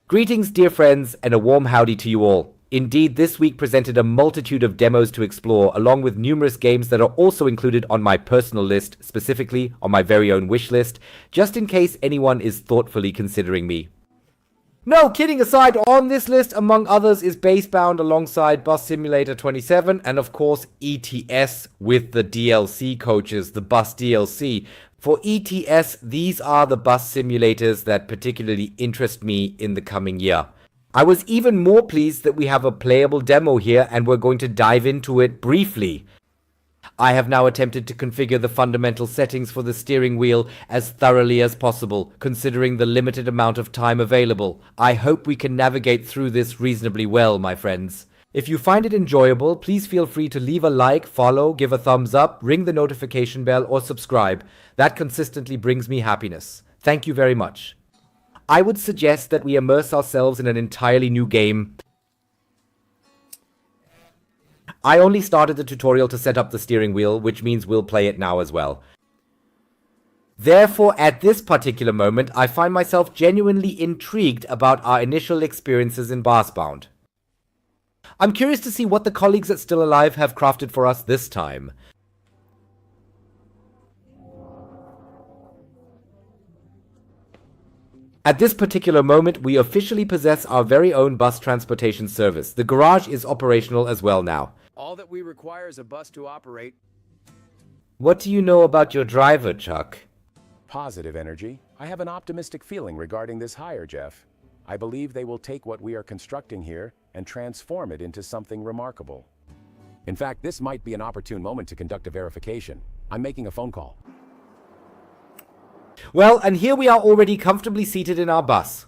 Greetings, dear friends, and a warm howdy to you all. Indeed, this week presented a multitude of demos to explore, along with numerous games that are also included on my personal list, specifically on my very own wish list, just in case anyone is thoughtfully considering me. No, kidding aside, on this list, among others, is Basebound alongside Bus Simulator 27, and of course ETS with the DLC coaches, the Bus DLC. For ETS, these are the bus simulators that particularly interest me in the coming year. I was even more pleased that we have a playable demo here and we're going to dive into it briefly. I have now attempted to configure the fundamental settings for the steering wheel as thoroughly as possible, considering the limited amount of time available. I hope we can navigate through this reasonably well, my friends. If you find it enjoyable, please feel free to leave a like, follow, give a thumbs up, ring the notification bell, or subscribe. That consistently brings me happiness. Thank you very much. I would suggest that we immerse ourselves in an entirely new game. I only started the tutorial to set up the steering wheel, which means we'll play it now as well. Therefore, at this particular moment, I find myself genuinely intrigued about our initial experiences in Basebound. I'm curious to see what the colleagues at Still Alive have crafted for us this time. At this particular moment, we officially possess our very own bus transportation service. The garage is operational as well now. All that we require is a bus to operate. What do you know about your driver, Chuck? Positive energy. I have an optimistic feeling regarding this hire, Jeff. I believe they will take what we are constructing here and transform it into something remarkable. In fact, this might be an opportune moment to conduct a verification. I'm making a phone call. Well, and here we are already comfortably seated in our bus.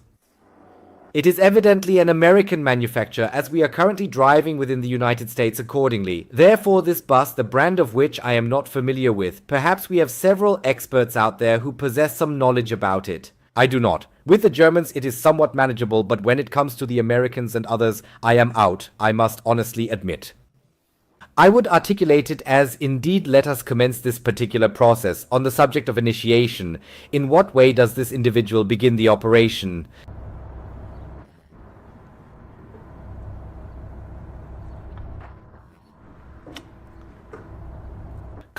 It is evidently an American manufacture, as we are currently driving within the United States accordingly. Therefore, this bus, the brand of which I am not familiar with, perhaps we have several experts out there who possess some knowledge about it. I do not. With the Germans, it is somewhat manageable, but when it comes to the Americans and others, I am out, I must honestly admit. I would articulate it as, indeed, let us commence this particular process. On the subject of initiation, in what way does this individual begin the operation?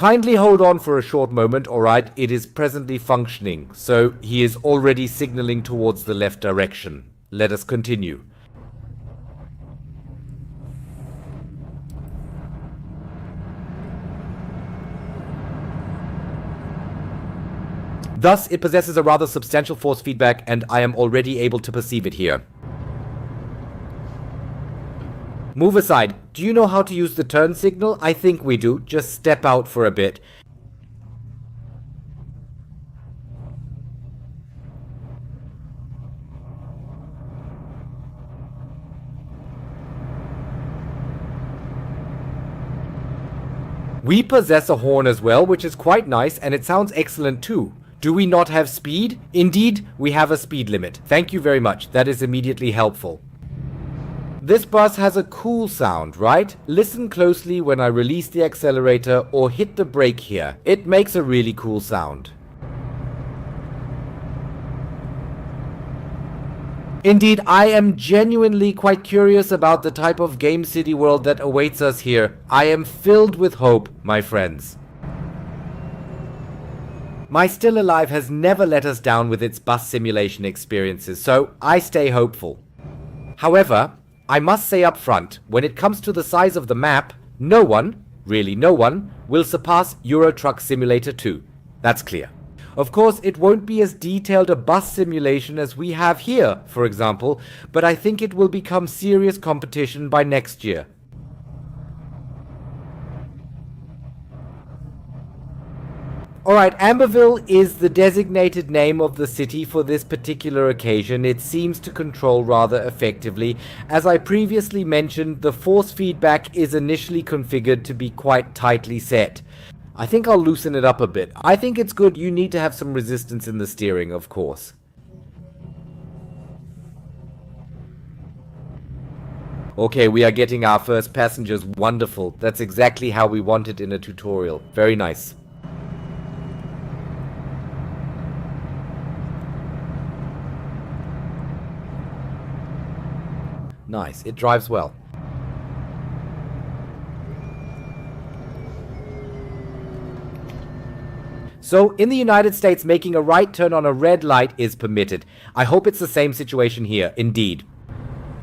Kindly hold on for a short moment, alright? It is presently functioning, so he is already signaling towards the left direction. Let us continue. Thus, it possesses a rather substantial force feedback, and I am already able to perceive it here. Move aside. Do you know how to use the turn signal? I think we do. Just step out for a bit. We possess a horn as well, which is quite nice, and it sounds excellent too. Do we not have speed? Indeed, we have a speed limit. Thank you very much. That is immediately helpful. This bus has a cool sound, right? Listen closely when I release the accelerator or hit the brake here. It makes a really cool sound. Indeed, I am genuinely quite curious about the type of Game City world that awaits us here. I am filled with hope, my friends. My Still Alive has never let us down with its bus simulation experiences, so I stay hopeful. However, I must say up front, when it comes to the size of the map, no one, really no one, will surpass Euro Truck Simulator 2. That's clear. Of course, it won't be as detailed a bus simulation as we have here, for example, but I think it will become serious competition by next year. Alright, Amberville is the designated name of the city for this particular occasion. It seems to control rather effectively. As I previously mentioned, the force feedback is initially configured to be quite tightly set. I think I'll loosen it up a bit. I think it's good. You need to have some resistance in the steering, of course. Okay, we are getting our first passengers. Wonderful. That's exactly how we want it in a tutorial. Very nice. Nice, it drives well. So, in the United States, making a right turn on a red light is permitted. I hope it's the same situation here, indeed.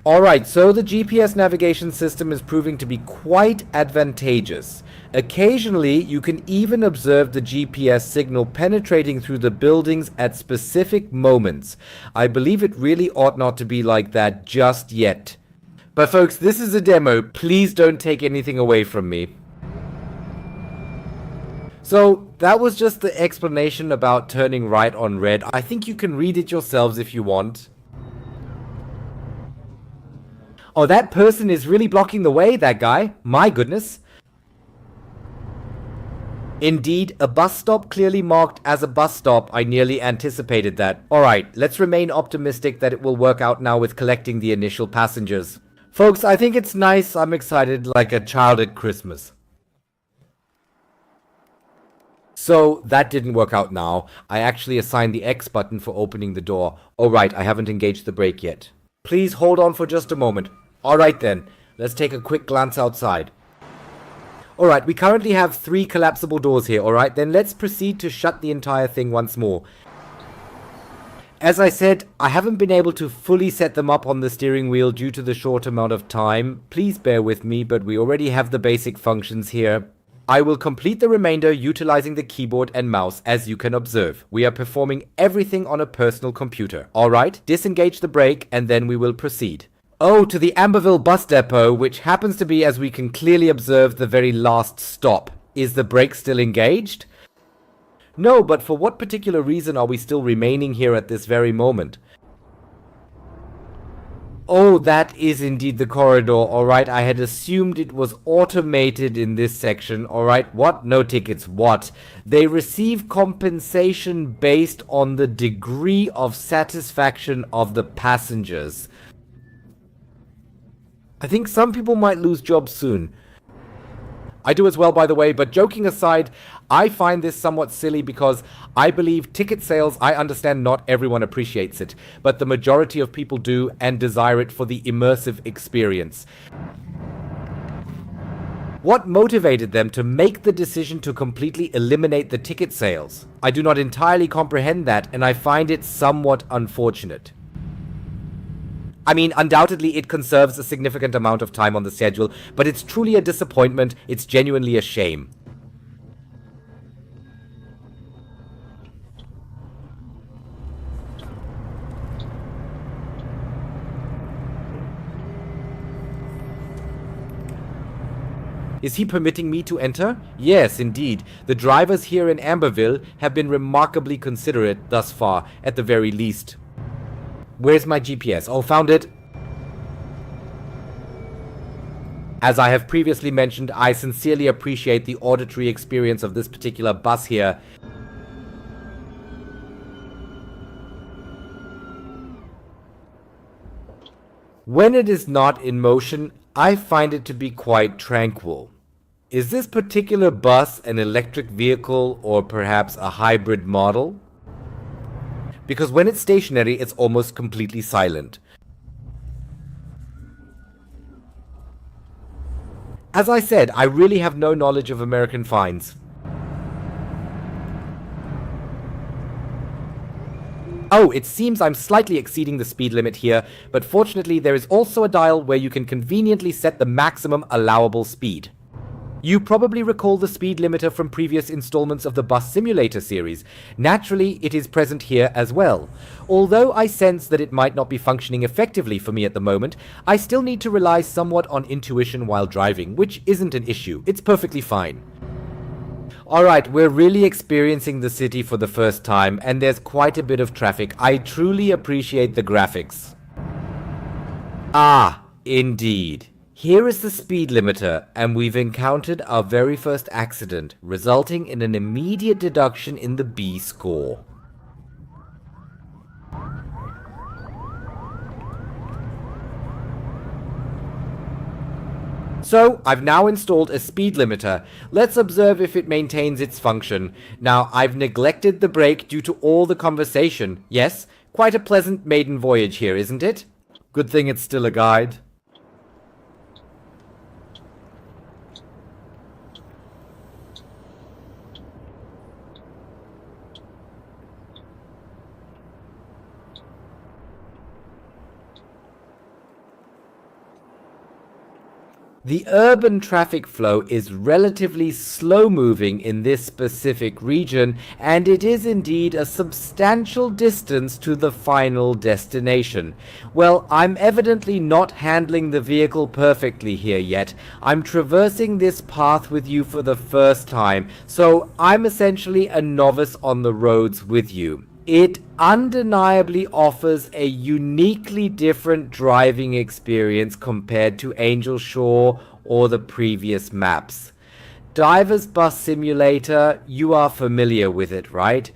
Alright, so the GPS navigation system is proving to be quite advantageous. Occasionally, you can even observe the GPS signal penetrating through the buildings at specific moments. I believe it really ought not to be like that just yet. But folks, this is a demo. Please don't take anything away from me. So, that was just the explanation about turning right on red. I think you can read it yourselves if you want. Oh, that person is really blocking the way, that guy. My goodness. Indeed, a bus stop clearly marked as a bus stop. I nearly anticipated that. Alright, let's remain optimistic that it will work out now with collecting the initial passengers. Folks, I think it's nice. I'm excited like a child at Christmas. So, that didn't work out now. I actually assigned the X button for opening the door. Oh right, I haven't engaged the brake yet. Please hold on for just a moment. Alright then, let's take a quick glance outside. Alright, we currently have 3 collapsible doors here, alright? Then let's proceed to shut the entire thing once more. As I said, I haven't been able to fully set them up on the steering wheel due to the short amount of time. Please bear with me, but we already have the basic functions here. I will complete the remainder utilizing the keyboard and mouse. As you can observe, we are performing everything on a personal computer. Alright, disengage the brake and then we will proceed. Oh, to the Amberville bus depot, which happens to be, as we can clearly observe, the very last stop. Is the brake still engaged? No, but for what particular reason are we still remaining here at this very moment? Oh, that is indeed the corridor. Alright, I had assumed it was automated in this section. Alright, what? No tickets. What? They receive compensation based on the degree of satisfaction of the passengers. I think some people might lose jobs soon. I do as well, by the way, but joking aside, I find this somewhat silly because I believe ticket sales, I understand not everyone appreciates it, but the majority of people do and desire it for the immersive experience. What motivated them to make the decision to completely eliminate the ticket sales? I do not entirely comprehend that, and I find it somewhat unfortunate. I mean, undoubtedly it conserves a significant amount of time on the schedule, but it's truly a disappointment. It's genuinely a shame. Is he permitting me to enter? Yes, indeed. The drivers here in Amberville have been remarkably considerate thus far, at the very least. Where's my GPS? Oh, found it. As I have previously mentioned, I sincerely appreciate the auditory experience of this particular bus here. When it is not in motion, I find it to be quite tranquil. Is this particular bus an electric vehicle or perhaps a hybrid model? Because when it's stationary, it's almost completely silent. As I said, I really have no knowledge of American fines. Oh, it seems I'm slightly exceeding the speed limit here, but fortunately there is also a dial where you can conveniently set the maximum allowable speed. You probably recall the speed limiter from previous installments of the Bus Simulator series. Naturally, it is present here as well. Although I sense that it might not be functioning effectively for me at the moment, I still need to rely somewhat on intuition while driving, which isn't an issue. It's perfectly fine. Alright, we're really experiencing the city for the first time, and there's quite a bit of traffic. I truly appreciate the graphics. Ah, indeed. Here is the speed limiter, and we've encountered our very first accident, resulting in an immediate deduction in the B score. So, I've now installed a speed limiter. Let's observe if it maintains its function. Now, I've neglected the brake due to all the conversation. Yes, quite a pleasant maiden voyage here, isn't it? Good thing it's still a guide. The urban traffic flow is relatively slow moving in this specific region, and it is indeed a substantial distance to the final destination. Well, I'm evidently not handling the vehicle perfectly here yet. I'm traversing this path with you for the first time, so I'm essentially a novice on the roads with you. It undeniably offers a uniquely different driving experience compared to Angel Shore or the previous maps. Diver's Bus Simulator, you are familiar with it, right?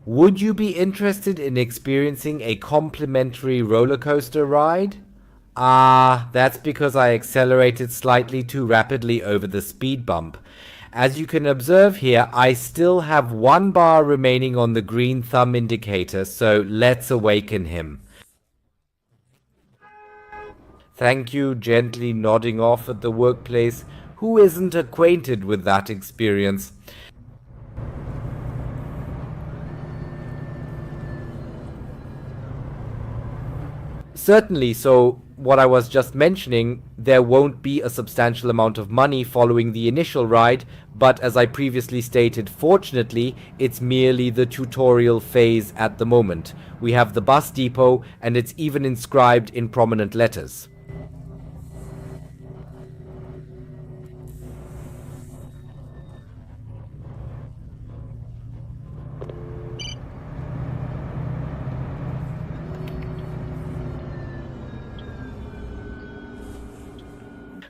Would you be interested in experiencing a complimentary roller coaster ride? Ah, that's because I accelerated slightly too rapidly over the speed bump. As you can observe here, I still have 1 bar remaining on the green thumb indicator, so let's awaken him. Thank you, gently nodding off at the workplace. Who isn't acquainted with that experience? Certainly, so what I was just mentioning, there won't be a substantial amount of money following the initial ride, but as I previously stated, fortunately, it's merely the tutorial phase at the moment. We have the bus depot, and it's even inscribed in prominent letters.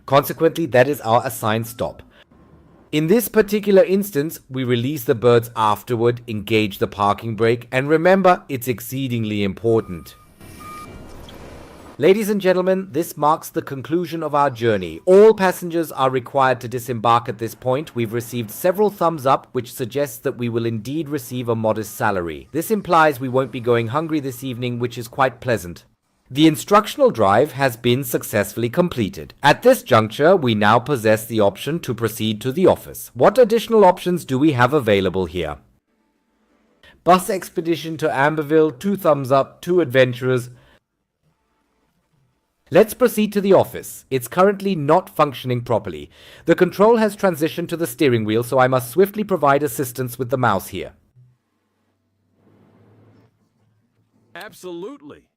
Consequently, that is our assigned stop. In this particular instance, we release the birds afterward, engage the parking brake, and remember, it's exceedingly important. Ladies and gentlemen, this marks the conclusion of our journey. All passengers are required to disembark at this point. We've received several thumbs up, which suggests that we will indeed receive a modest salary. This implies we won't be going hungry this evening, which is quite pleasant. The instructional drive has been successfully completed. At this juncture, we now possess the option to proceed to the office. What additional options do we have available here? Bus expedition to Amberville, 2 thumbs up, 2 adventurers. Let's proceed to the office. It's currently not functioning properly. The control has transitioned to the steering wheel, so I must swiftly provide assistance with the mouse here. Absolutely.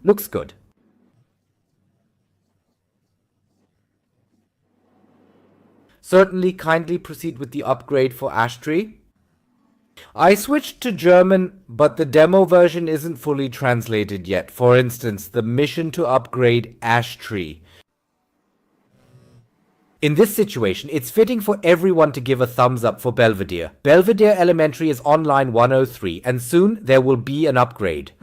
Looks good. Certainly, kindly proceed with the upgrade for Ash Tree. I switched to German, but the demo version isn't fully translated yet. For instance, the mission to upgrade Ash Tree. In this situation, it's fitting for everyone to give a thumbs up for Belvedere. Belvedere Elementary is on line 103, and soon there will be an upgrade.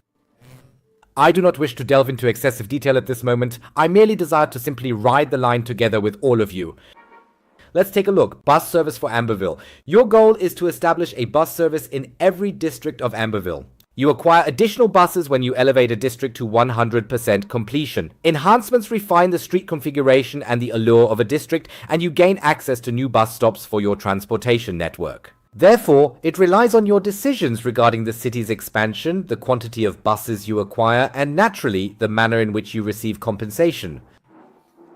I do not wish to delve into excessive detail at this moment. I merely desire to simply ride the line together with all of you. Let's take a look. Bus service for Amberville. Your goal is to establish a bus service in every district of Amberville. You acquire additional buses when you elevate a district to 100% completion. Enhancements refine the street configuration and the allure of a district, and you gain access to new bus stops for your transportation network. Therefore, it relies on your decisions regarding the city's expansion, the quantity of buses you acquire, and naturally, the manner in which you receive compensation.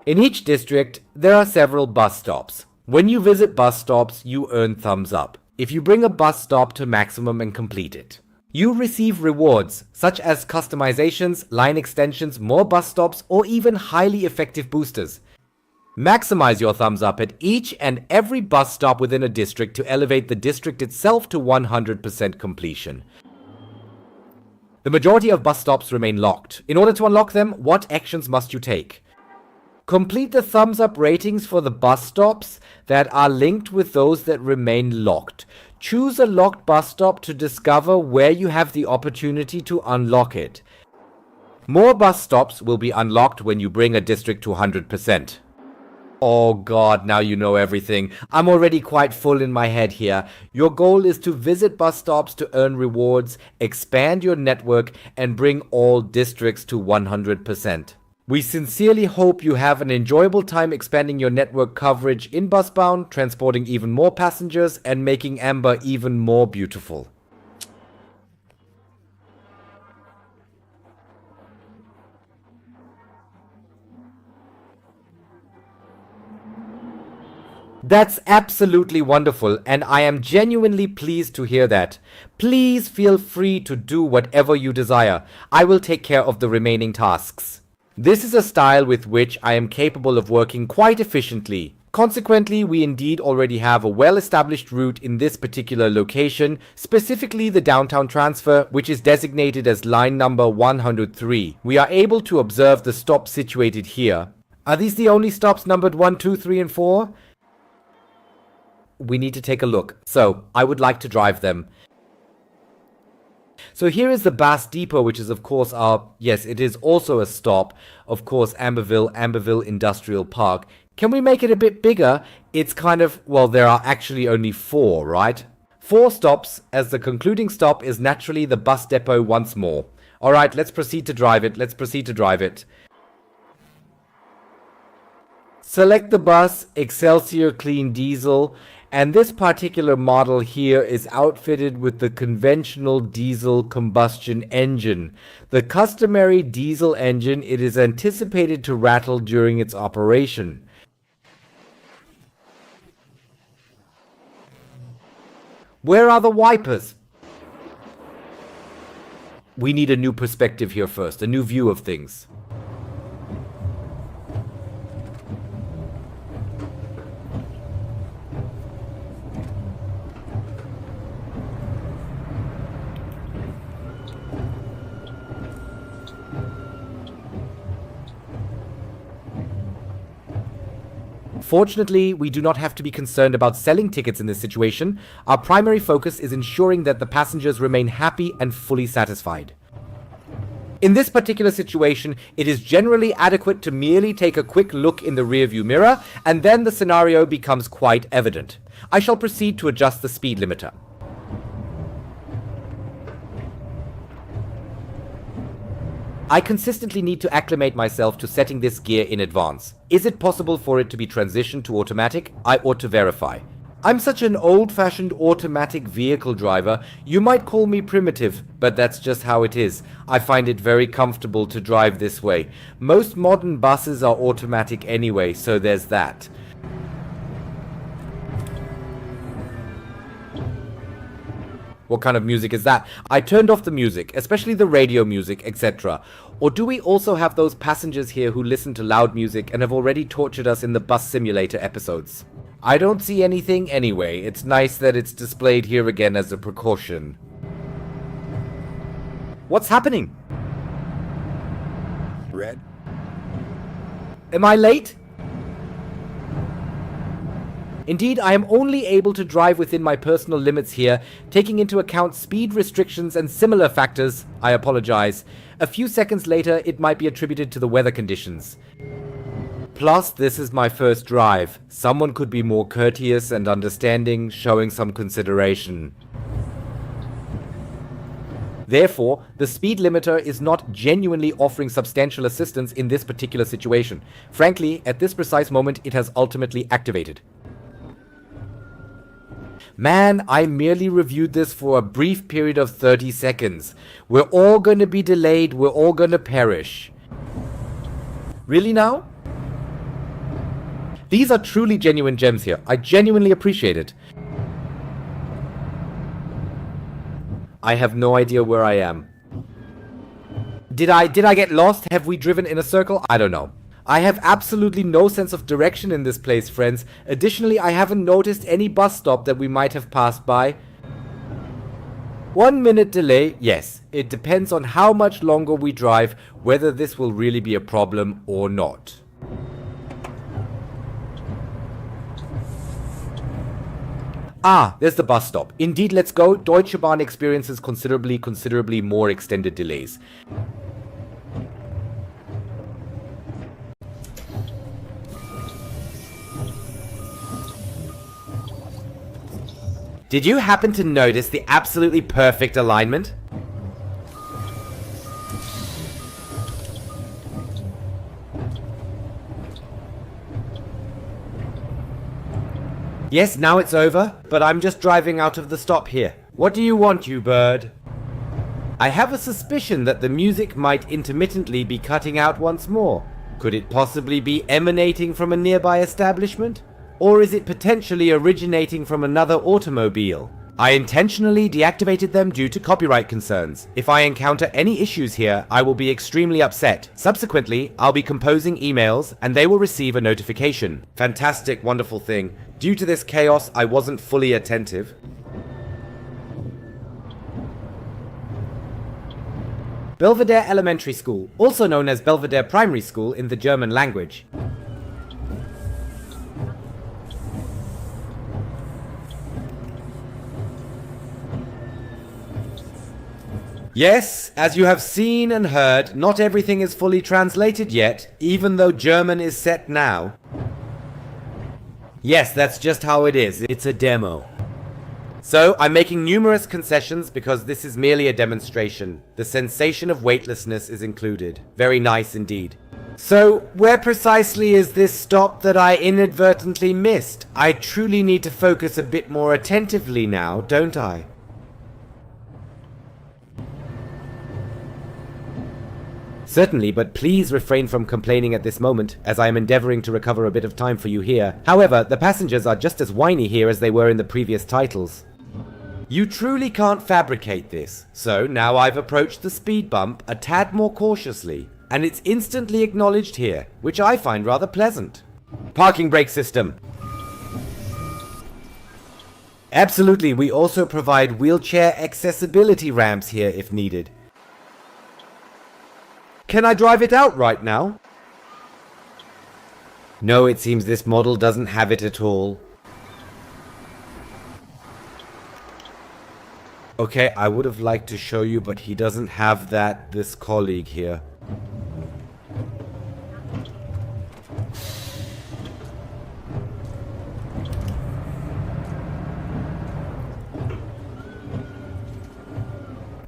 In each district, there are several bus stops. When you visit bus stops, you earn thumbs up if you bring a bus stop to maximum and complete it. You receive rewards, such as customizations, line extensions, more bus stops, or even highly effective boosters. Maximize your thumbs up at each and every bus stop within a district to elevate the district itself to 100% completion. The majority of bus stops remain locked. In order to unlock them, what actions must you take? Complete the thumbs up ratings for the bus stops that are linked with those that remain locked. Choose a locked bus stop to discover where you have the opportunity to unlock it. More bus stops will be unlocked when you bring a district to 100%. Oh god, now you know everything. I'm already quite full in my head here. Your goal is to visit bus stops to earn rewards, expand your network, and bring all districts to 100%. We sincerely hope you have an enjoyable time expanding your network coverage in Busbound, transporting even more passengers, and making Amber even more beautiful. That's absolutely wonderful, and I am genuinely pleased to hear that. Please feel free to do whatever you desire. I will take care of the remaining tasks. This is a style with which I am capable of working quite efficiently. Consequently, we indeed already have a well-established route in this particular location, specifically the downtown transfer, which is designated as line number 103. We are able to observe the stops situated here. Are these the only stops numbered 1, 2, 3, and 4? We need to take a look. So, I would like to drive them. So here is the Bass Depot, which is of course yes, it is also a stop. Of course, Amberville Industrial Park. Can we make it a bit bigger? It's kind of, well, there are actually only 4, right? 4 stops, as the concluding stop is naturally the bus depot once more. Alright, let's proceed to drive it. Select the bus, Excelsior Clean Diesel. And this particular model here is outfitted with the conventional diesel combustion engine. The customary diesel engine, it is anticipated to rattle during its operation. Where are the wipers? We need a new perspective here first, a new view of things. Fortunately, we do not have to be concerned about selling tickets in this situation. Our primary focus is ensuring that the passengers remain happy and fully satisfied. In this particular situation, it is generally adequate to merely take a quick look in the rearview mirror, and then the scenario becomes quite evident. I shall proceed to adjust the speed limiter. I consistently need to acclimate myself to setting this gear in advance. Is it possible for it to be transitioned to automatic? I ought to verify. I'm such an old-fashioned automatic vehicle driver, you might call me primitive, but that's just how it is. I find it very comfortable to drive this way. Most modern buses are automatic anyway, so there's that. What kind of music is that? I turned off the music, especially the radio music, etc. Or do we also have those passengers here who listen to loud music and have already tortured us in the bus simulator episodes? I don't see anything anyway. It's nice that it's displayed here again as a precaution. What's happening? Red? Am I late? Indeed, I am only able to drive within my personal limits here, taking into account speed restrictions and similar factors. I apologize. A few seconds later, it might be attributed to the weather conditions. Plus, this is my first drive. Someone could be more courteous and understanding, showing some consideration. Therefore, the speed limiter is not genuinely offering substantial assistance in this particular situation. Frankly, at this precise moment, it has ultimately activated. Man, I merely reviewed this for a brief period of 30 seconds. We're all gonna be delayed, we're all gonna perish. Really now? These are truly genuine gems here. I genuinely appreciate it. I have no idea where I am. Did I get lost? Have we driven in a circle? I don't know. I have absolutely no sense of direction in this place, friends. Additionally, I haven't noticed any bus stop that we might have passed by. 1 minute delay, yes. It depends on how much longer we drive, whether this will really be a problem or not. Ah, there's the bus stop. Indeed, let's go. Deutsche Bahn experiences considerably more extended delays. Did you happen to notice the absolutely perfect alignment? Yes, now it's over, but I'm just driving out of the stop here. What do you want, you bird? I have a suspicion that the music might intermittently be cutting out once more. Could it possibly be emanating from a nearby establishment? Or is it potentially originating from another automobile? I intentionally deactivated them due to copyright concerns. If I encounter any issues here, I will be extremely upset. Subsequently, I'll be composing emails and they will receive a notification. Fantastic, wonderful thing. Due to this chaos, I wasn't fully attentive. Belvedere Elementary School, also known as Belvedere Primary School in the German language. Yes, as you have seen and heard, not everything is fully translated yet, even though German is set now. Yes, that's just how it is. It's a demo. So, I'm making numerous concessions because this is merely a demonstration. The sensation of weightlessness is included. Very nice indeed. So, where precisely is this stop that I inadvertently missed? I truly need to focus a bit more attentively now, don't I? Certainly, but please refrain from complaining at this moment, as I am endeavoring to recover a bit of time for you here. However, the passengers are just as whiny here as they were in the previous titles. You truly can't fabricate this, so now I've approached the speed bump a tad more cautiously, and it's instantly acknowledged here, which I find rather pleasant. Parking brake system. Absolutely, we also provide wheelchair accessibility ramps here if needed. Can I drive it out right now? No, it seems this model doesn't have it at all. Okay, I would have liked to show you, but he doesn't have this colleague here.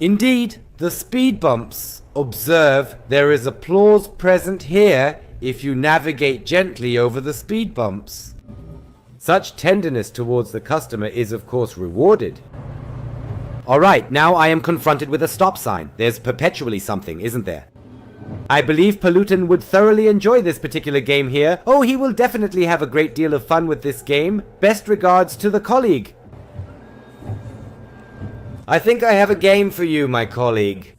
Indeed, the speed bumps. Observe, there is applause present here if you navigate gently over the speed bumps. Such tenderness towards the customer is of course rewarded. Alright, now I am confronted with a stop sign. There's perpetually something, isn't there? I believe Palutin would thoroughly enjoy this particular game here. Oh, he will definitely have a great deal of fun with this game. Best regards to the colleague. I think I have a game for you, my colleague.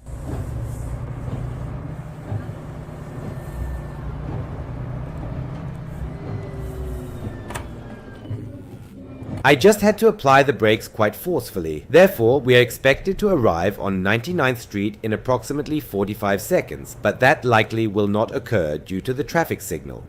I just had to apply the brakes quite forcefully. Therefore, we are expected to arrive on 99th Street in approximately 45 seconds, but that likely will not occur due to the traffic signal.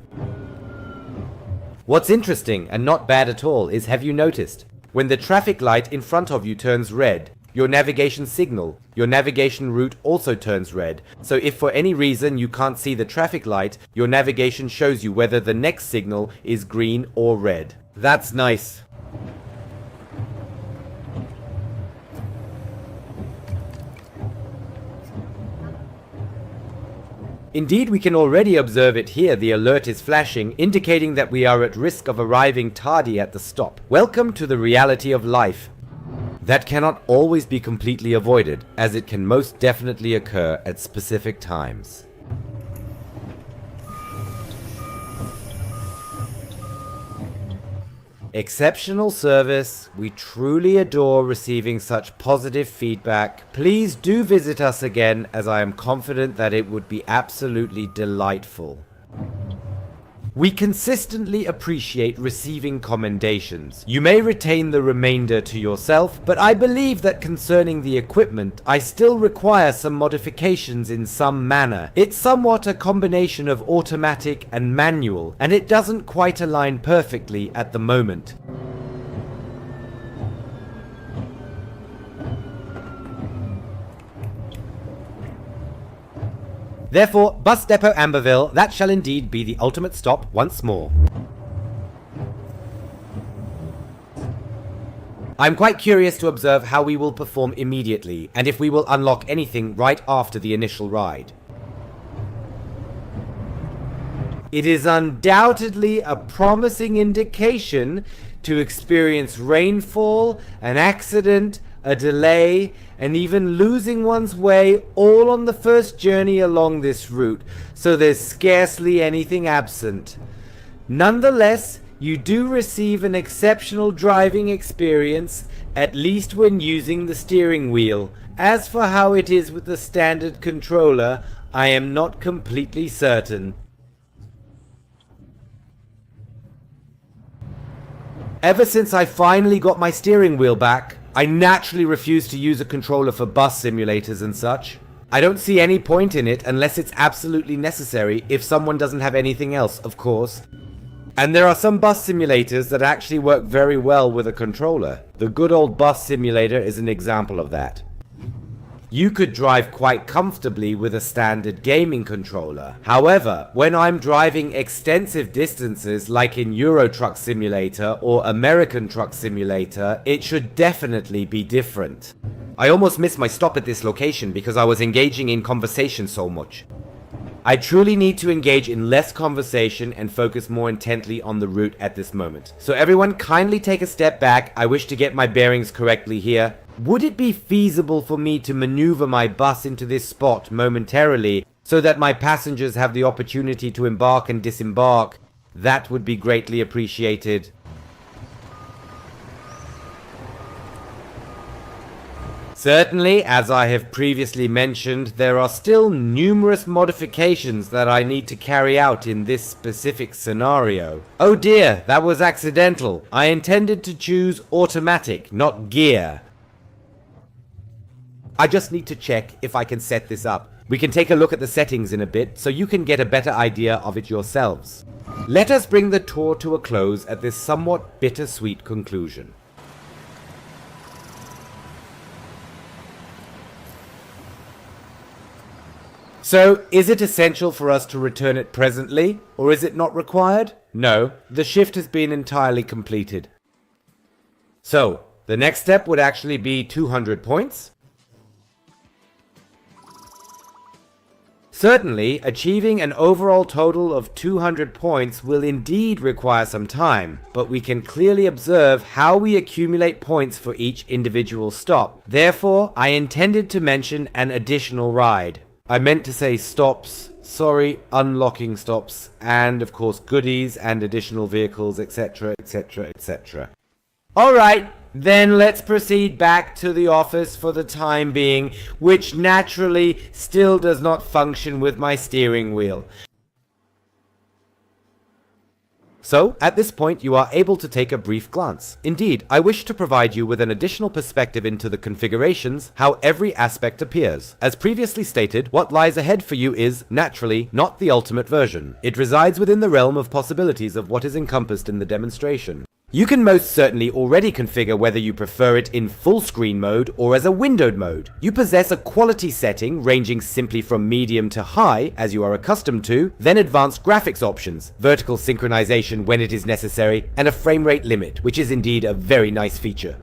What's interesting, and not bad at all, is have you noticed? When the traffic light in front of you turns red, your navigation signal, your navigation route also turns red. So if for any reason you can't see the traffic light, your navigation shows you whether the next signal is green or red. That's nice. Indeed, we can already observe it here. The alert is flashing, indicating that we are at risk of arriving tardy at the stop. Welcome to the reality of life. That cannot always be completely avoided, as it can most definitely occur at specific times. Exceptional service. We truly adore receiving such positive feedback. Please do visit us again, as I am confident that it would be absolutely delightful. We consistently appreciate receiving commendations. You may retain the remainder to yourself, but I believe that concerning the equipment, I still require some modifications in some manner. It's somewhat a combination of automatic and manual, and it doesn't quite align perfectly at the moment. Therefore, Bus Depot Amberville, that shall indeed be the ultimate stop once more. I'm quite curious to observe how we will perform immediately, and if we will unlock anything right after the initial ride. It is undoubtedly a promising indication to experience rainfall, an accident, a delay, and even losing one's way all on the first journey along this route, so there's scarcely anything absent. Nonetheless, you do receive an exceptional driving experience, at least when using the steering wheel. As for how it is with the standard controller, I am not completely certain. Ever since I finally got my steering wheel back, I naturally refuse to use a controller for bus simulators and such. I don't see any point in it unless it's absolutely necessary, if someone doesn't have anything else, of course. And there are some bus simulators that actually work very well with a controller. The good old bus simulator is an example of that. You could drive quite comfortably with a standard gaming controller. However, when I'm driving extensive distances like in Euro Truck Simulator or American Truck Simulator, it should definitely be different. I almost missed my stop at this location because I was engaging in conversation so much. I truly need to engage in less conversation and focus more intently on the route at this moment. So everyone kindly take a step back. I wish to get my bearings correctly here. Would it be feasible for me to maneuver my bus into this spot momentarily so that my passengers have the opportunity to embark and disembark? That would be greatly appreciated. Certainly, as I have previously mentioned, there are still numerous modifications that I need to carry out in this specific scenario. Oh dear, that was accidental. I intended to choose automatic, not gear. I just need to check if I can set this up. We can take a look at the settings in a bit so you can get a better idea of it yourselves. Let us bring the tour to a close at this somewhat bittersweet conclusion. So, is it essential for us to return it presently, or is it not required? No, the shift has been entirely completed. So, the next step would actually be 200 points. Certainly, achieving an overall total of 200 points will indeed require some time, but we can clearly observe how we accumulate points for each individual stop. Therefore, I intended to mention an additional ride. I meant to say stops, sorry, unlocking stops, and of course goodies and additional vehicles, etc, etc, etc. Alright, then let's proceed back to the office for the time being, which naturally still does not function with my steering wheel. So, at this point, you are able to take a brief glance. Indeed, I wish to provide you with an additional perspective into the configurations, how every aspect appears. As previously stated, what lies ahead for you is, naturally, not the ultimate version. It resides within the realm of possibilities of what is encompassed in the demonstration. You can most certainly already configure whether you prefer it in full screen mode or as a windowed mode. You possess a quality setting ranging simply from medium to high, as you are accustomed to, then advanced graphics options, vertical synchronization when it is necessary, and a frame rate limit, which is indeed a very nice feature.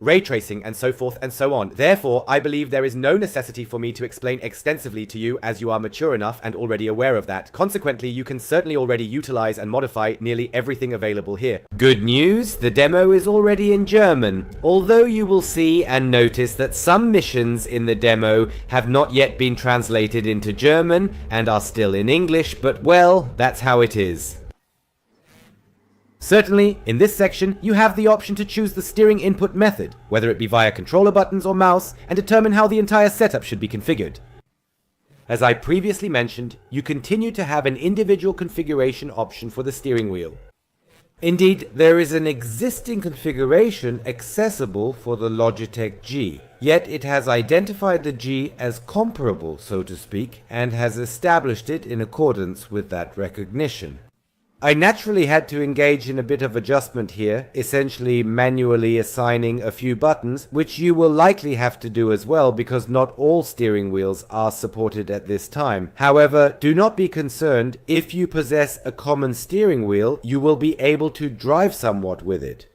Ray tracing, and so forth and so on. Therefore, I believe there is no necessity for me to explain extensively to you, as you are mature enough and already aware of that. Consequently, you can certainly already utilize and modify nearly everything available here. Good news, the demo is already in German, although you will see and notice that some missions in the demo have not yet been translated into German and are still in English, but well, that's how it is. Certainly, in this section, you have the option to choose the steering input method, whether it be via controller buttons or mouse, and determine how the entire setup should be configured. As I previously mentioned, you continue to have an individual configuration option for the steering wheel. Indeed, there is an existing configuration accessible for the Logitech G, yet it has identified the G as comparable, so to speak, and has established it in accordance with that recognition. I naturally had to engage in a bit of adjustment here, essentially manually assigning a few buttons, which you will likely have to do as well because not all steering wheels are supported at this time. However, do not be concerned, if you possess a common steering wheel, you will be able to drive somewhat with it.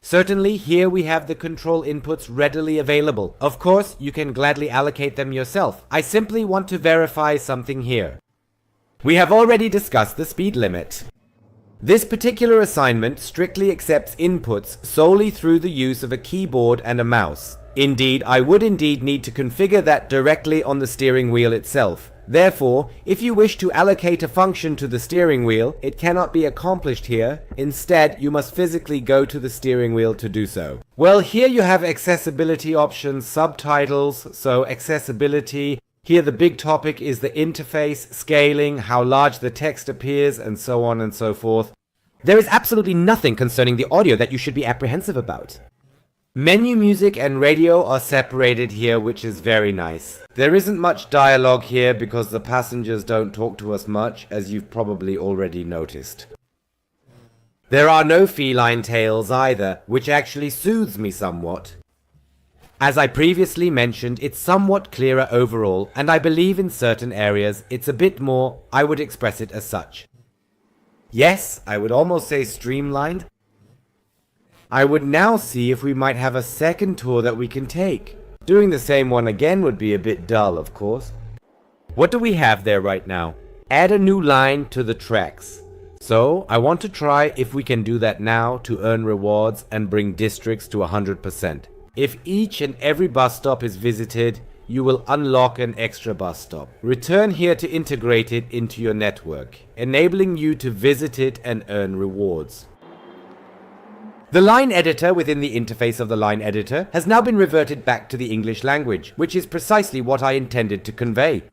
Certainly, here we have the control inputs readily available. Of course, you can gladly allocate them yourself. I simply want to verify something here. We have already discussed the speed limit. This particular assignment strictly accepts inputs solely through the use of a keyboard and a mouse. Indeed, I would need to configure that directly on the steering wheel itself. Therefore, if you wish to allocate a function to the steering wheel, it cannot be accomplished here. Instead, you must physically go to the steering wheel to do so. Well, here you have accessibility options, subtitles, so accessibility. Here the big topic is the interface, scaling, how large the text appears, and so on and so forth. There is absolutely nothing concerning the audio that you should be apprehensive about. Menu music and radio are separated here, which is very nice. There isn't much dialogue here because the passengers don't talk to us much, as you've probably already noticed. There are no feline tails either, which actually soothes me somewhat. As I previously mentioned, it's somewhat clearer overall, and I believe in certain areas it's a bit more, I would express it as such. Yes, I would almost say streamlined. I would now see if we might have a second tour that we can take. Doing the same one again would be a bit dull, of course. What do we have there right now? Add a new line to the tracks. So, I want to try if we can do that now to earn rewards and bring districts to 100%. If each and every bus stop is visited, you will unlock an extra bus stop. Return here to integrate it into your network, enabling you to visit it and earn rewards. The line editor within the interface of the line editor has now been reverted back to the English language, which is precisely what I intended to convey.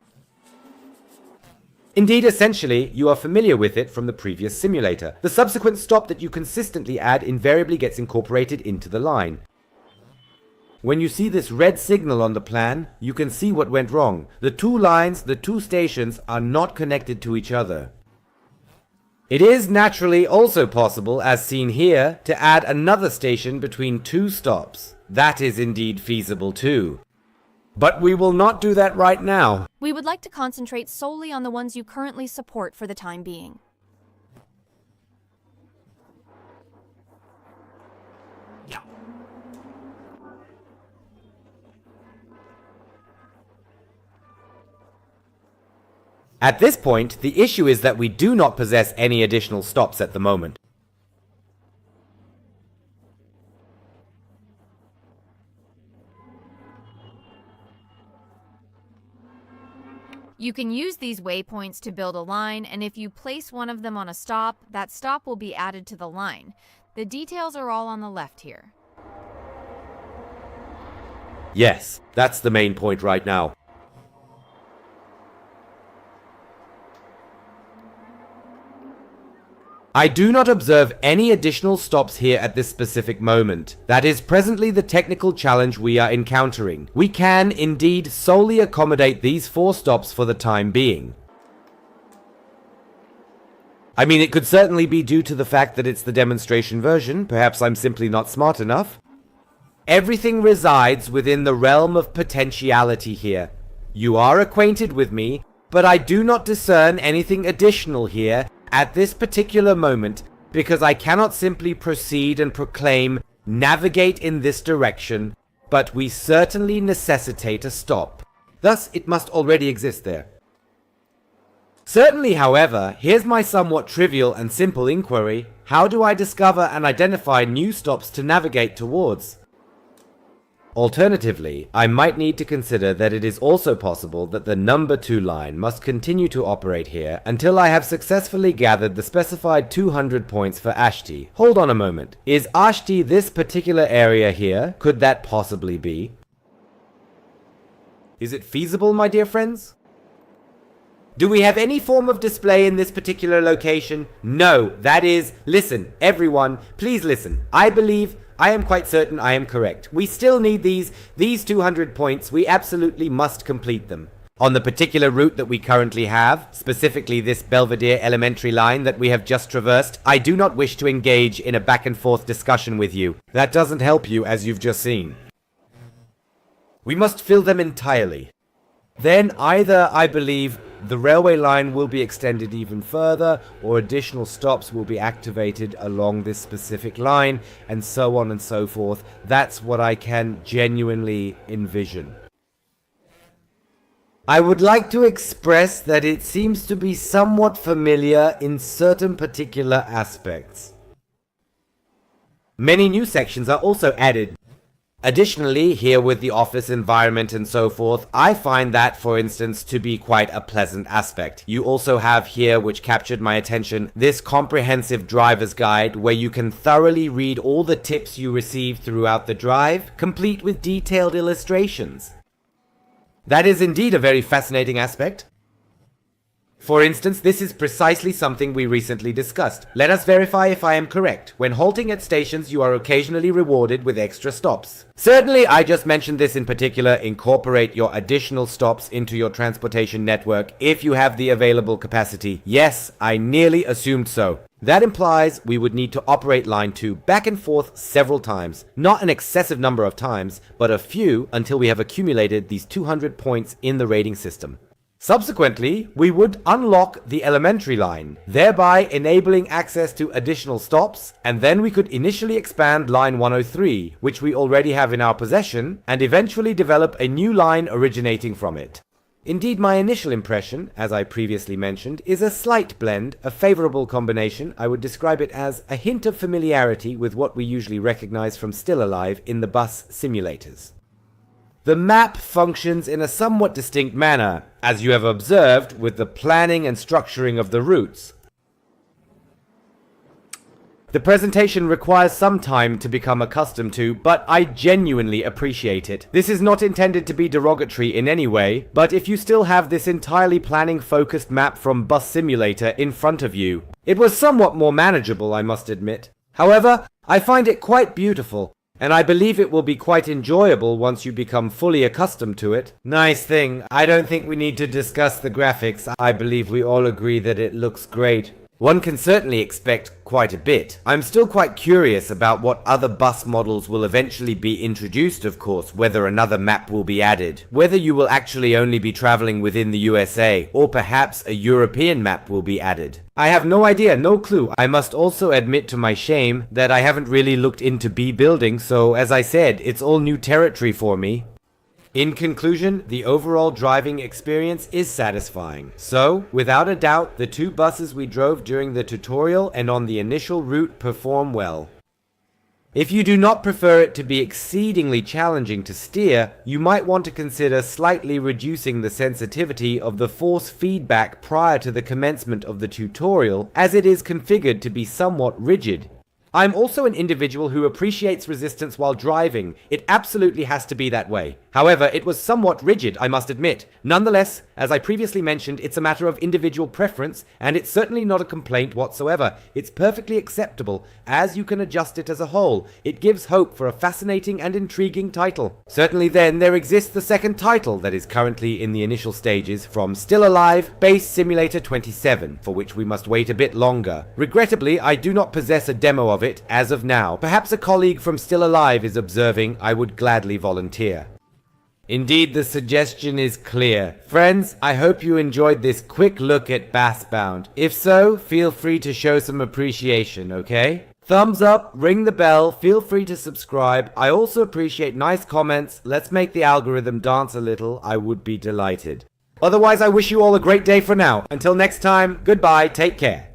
Indeed, essentially, you are familiar with it from the previous simulator. The subsequent stop that you consistently add invariably gets incorporated into the line. When you see this red signal on the plan, you can see what went wrong. The two lines, the two stations, are not connected to each other. It is naturally also possible, as seen here, to add another station between two stops. That is indeed feasible too. But we will not do that right now. We would like to concentrate solely on the ones you currently support for the time being. At this point, the issue is that we do not possess any additional stops at the moment. You can use these waypoints to build a line, and if you place one of them on a stop, that stop will be added to the line. The details are all on the left here. Yes, that's the main point right now. I do not observe any additional stops here at this specific moment. That is presently the technical challenge we are encountering. We can, indeed, solely accommodate these 4 stops for the time being. I mean, it could certainly be due to the fact that it's the demonstration version. Perhaps I'm simply not smart enough. Everything resides within the realm of potentiality here. You are acquainted with me, but I do not discern anything additional here at this particular moment, because I cannot simply proceed and proclaim, navigate in this direction, but we certainly necessitate a stop. Thus, it must already exist there. Certainly, however, here's my somewhat trivial and simple inquiry. How do I discover and identify new stops to navigate towards? Alternatively, I might need to consider that it is also possible that the number 2 line must continue to operate here until I have successfully gathered the specified 200 points for Ashti. Hold on a moment. Is Ashti this particular area here? Could that possibly be? Is it feasible, my dear friends? Do we have any form of display in this particular location? No, that is, listen, everyone, please listen. I am quite certain I am correct. We still need these 200 points. We absolutely must complete them. On the particular route that we currently have, specifically this Belvedere Elementary line that we have just traversed, I do not wish to engage in a back and forth discussion with you. That doesn't help you, as you've just seen. We must fill them entirely. Then either, I believe, the railway line will be extended even further, or additional stops will be activated along this specific line, and so on and so forth. That's what I can genuinely envision. I would like to express that it seems to be somewhat familiar in certain particular aspects. Many new sections are also added. Additionally, here with the office environment and so forth, I find that, for instance, to be quite a pleasant aspect. You also have here, which captured my attention, this comprehensive driver's guide where you can thoroughly read all the tips you receive throughout the drive, complete with detailed illustrations. That is indeed a very fascinating aspect. For instance, this is precisely something we recently discussed. Let us verify if I am correct. When halting at stations, you are occasionally rewarded with extra stops. Certainly, I just mentioned this in particular. Incorporate your additional stops into your transportation network if you have the available capacity. Yes, I nearly assumed so. That implies we would need to operate Line 2 back and forth several times. Not an excessive number of times, but a few until we have accumulated these 200 points in the rating system. Subsequently, we would unlock the elementary line, thereby enabling access to additional stops, and then we could initially expand line 103, which we already have in our possession, and eventually develop a new line originating from it. Indeed, my initial impression, as I previously mentioned, is a slight blend, a favorable combination. I would describe it as a hint of familiarity with what we usually recognize from Still Alive in the bus simulators. The map functions in a somewhat distinct manner, as you have observed with the planning and structuring of the routes. The presentation requires some time to become accustomed to, but I genuinely appreciate it. This is not intended to be derogatory in any way, but if you still have this entirely planning-focused map from Bus Simulator in front of you, it was somewhat more manageable, I must admit. However, I find it quite beautiful, and I believe it will be quite enjoyable once you become fully accustomed to it. Nice thing. I don't think we need to discuss the graphics. I believe we all agree that it looks great. One can certainly expect quite a bit. I'm still quite curious about what other bus models will eventually be introduced, of course, whether another map will be added, whether you will actually only be traveling within the USA, or perhaps a European map will be added. I have no idea, no clue. I must also admit to my shame that I haven't really looked into B building, so as I said, it's all new territory for me. In conclusion, the overall driving experience is satisfying. So, without a doubt, the two buses we drove during the tutorial and on the initial route perform well. If you do not prefer it to be exceedingly challenging to steer, you might want to consider slightly reducing the sensitivity of the force feedback prior to the commencement of the tutorial, as it is configured to be somewhat rigid. I'm also an individual who appreciates resistance while driving. It absolutely has to be that way. However, it was somewhat rigid, I must admit. Nonetheless, as I previously mentioned, it's a matter of individual preference, and it's certainly not a complaint whatsoever. It's perfectly acceptable, as you can adjust it as a whole. It gives hope for a fascinating and intriguing title. Certainly then, there exists the second title that is currently in the initial stages from Still Alive, Base Simulator 27, for which we must wait a bit longer. Regrettably, I do not possess a demo of it as of now. Perhaps a colleague from Still Alive is observing. I would gladly volunteer. Indeed, the suggestion is clear. Friends, I hope you enjoyed this quick look at Bassbound. If so, feel free to show some appreciation, okay? Thumbs up, ring the bell, feel free to subscribe. I also appreciate nice comments. Let's make the algorithm dance a little. I would be delighted. Otherwise, I wish you all a great day for now. Until next time, goodbye, take care.